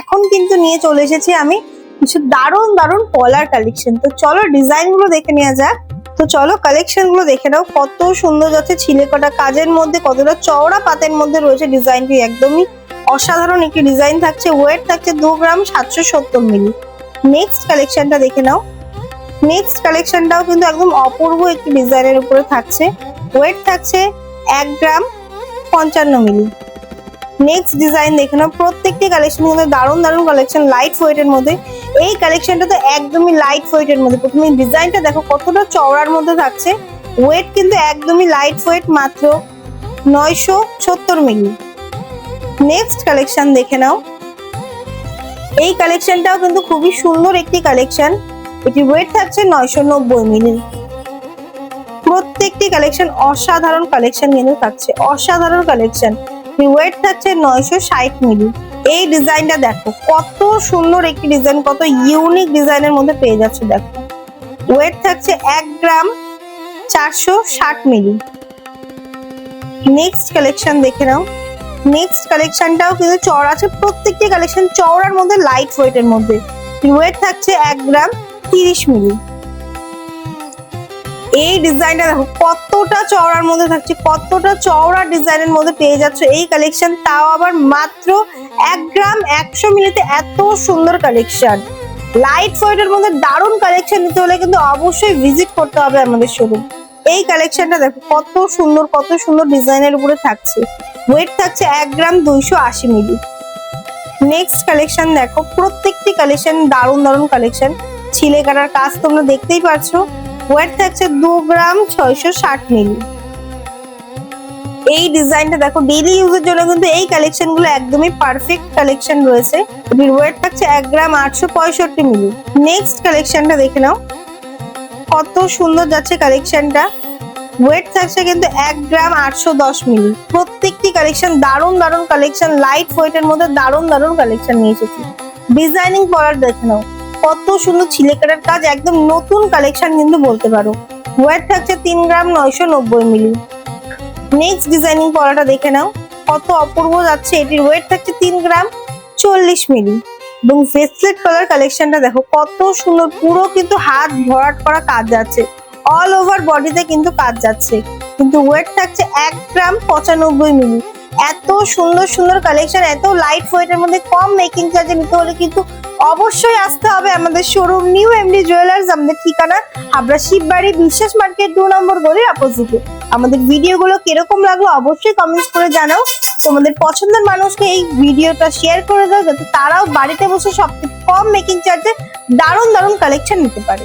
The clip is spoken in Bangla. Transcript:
এখন কিন্তু নিয়ে চলে এসেছি আমি কিছু দারুণ দারুণ পলার কালেকশন। তো চলো ডিজাইন গুলো দেখে নেওয়া যাক। তো চলো কালেকশন গুলো দেখে নাও, কত সুন্দর যাচ্ছে ছিলে কাটা কাজের মধ্যে, কতটা চওড়া পাতের মধ্যে রয়েছে ডিজাইনটি। একদমই অসাধারণ একটি ডিজাইন থাকছে। ওয়েট থাকছে 2 গ্রাম 770 মিলি। নেক্সট কালেকশনটা দেখে নাও। নেক্সট কালেকশনটাও কিন্তু একদম অপূর্ব একটি ডিজাইনের উপরে থাকছে। ওয়েট থাকছে 1 গ্রাম 55 মিলি। নেক্সট ডিজাইন দেখে নাও। প্রত্যেকটি কালেকশন কিন্তু দারুণ দারুণ কালেকশন, লাইট ওয়েটের মধ্যে। এই কালেকশনটা তো একদমই লাইট ওয়েটের মধ্যে। প্রথমে ডিজাইনটা দেখো কতটা চওড়ার মধ্যে থাকছে। ওয়েট কিন্তু একদমই লাইট ওয়েট, মাত্র 970 মিলি। নেক্সট কালেকশন দেখে নাও। এই কালেকশনটাও কিন্তু খুবই সুন্দর একটি কালেকশন। এটি ওয়েট থাকছে 990 মিলি। প্রত্যেকটি কালেকশন অসাধারণ কালেকশন কিন্তু থাকছে, অসাধারণ কালেকশন। ওয়েট থাকছে 960 মিলি। এই ডিজাইনটা দেখো কত সুন্দর একটি ডিজাইন, কত ইউনিক ডিজাইনের মধ্যে পেয়ে যাচ্ছে। দেখো ওয়েট থাকছে 1 গ্রাম 460 মিলি। নেক্সট কালেকশন দেখে নাও। নেক্সট কালেকশনটাও কিন্তু চওড়া আছে। প্রত্যেকটি কালেকশন চওড়ার মধ্যে, লাইট ওয়েটের মধ্যে। ওয়েট থাকছে 1 গ্রাম 30 মিলি। এই ডিজাইনটা দেখো কতটা চওড়ার মধ্যে থাকছে, কতটা চওড়া ডিজাইনের মধ্যে পেয়ে যাচ্ছে এই কালেকশন, তাও আবার মাত্র 1 গ্রাম 100 মিলিতে। এত সুন্দর কালেকশন, লাইট ওয়েটের মধ্যে দারুণ কালেকশন নিতে হলে কিন্তু অবশ্যই ভিজিট করতে হবে আমাদের শোরুম। এই কালেকশনটা দেখো কত সুন্দর, কত সুন্দর ডিজাইনের উপরে থাকছে। ওয়েট থাকছে 1 গ্রাম 280 মিলি। নেক্সট কালেকশন দেখো। প্রত্যেকটি কালেকশন দারুণ দারুণ কালেকশন। ছিলে কাটার কাজ তোমরা দেখতেই পাচ্ছো। ওয়েট থাকছে 2 গ্রাম 660 মিলি। এই ডিজাইনটা দেখো ডেইলি ইউজের জন্য কিন্তু এই কালেকশন গুলো একদমই পারফেক্ট কালেকশন রয়েছে। এটির ওয়েট থাকছে 1 গ্রাম 865 মিলি। নেক্সট কালেকশনটা দেখে নাও, কত সুন্দর যাচ্ছে কালেকশনটা। ওয়েট থাকছে কিন্তু 1 গ্রাম 810 মিলি। প্রত্যেকটি কালেকশন দারুণ দারুণ কালেকশন, লাইট ওয়েটের মধ্যে দারুণ দারুণ কালেকশন নিয়ে এসেছি। ডিজাইনিং পলার দেখে নাও, কত সুন্দর ছিলে কাটার কাজ, একদম নতুন কালেকশন কিন্তু বলতে পারো। ওয়েট থাকছে 3 গ্রাম 990 মিলি। নেক্সট ডিজাইনিং পলাটা দেখে নাও, কত অপূর্ব যাচ্ছে। এটির ওয়েট থাকছে 3 গ্রাম 40 মিলি। এবং ভেসলেট কলার কালেকশনটা দেখো কত সুন্দর, পুরো কিন্তু হাত ভরাট করা কাজ যাচ্ছে, অল ওভার বডিতে কিন্তু কাজ যাচ্ছে। কিন্তু ওয়েট থাকছে 1 গ্রাম 95 মিলি। এত সুন্দর সুন্দর কালেকশন, এত লাইট ওয়েটের মধ্যে কম মেকিং চার্জে নিতে হলে কিন্তু অবশ্যই আসতে হবে আমাদের শোরুম নিউ এমডি জুয়েলার্স। আমাদের ঠিকানা হাবড়া শিববাড়ি বিশ্বাস মার্কেট 2 নম্বর গলির অপোজিটে। আমাদের ভিডিওগুলো কিরকম লাগলো অবশ্যই কমেন্টস করে জানাও। তোমাদের পছন্দের মানুষকে এই ভিডিওটা শেয়ার করে দাও, যাতে তারাও বাড়িতে বসে সবথেকে কম মেকিং চার্জে দারুণ দারুণ কালেকশন নিতে পারে।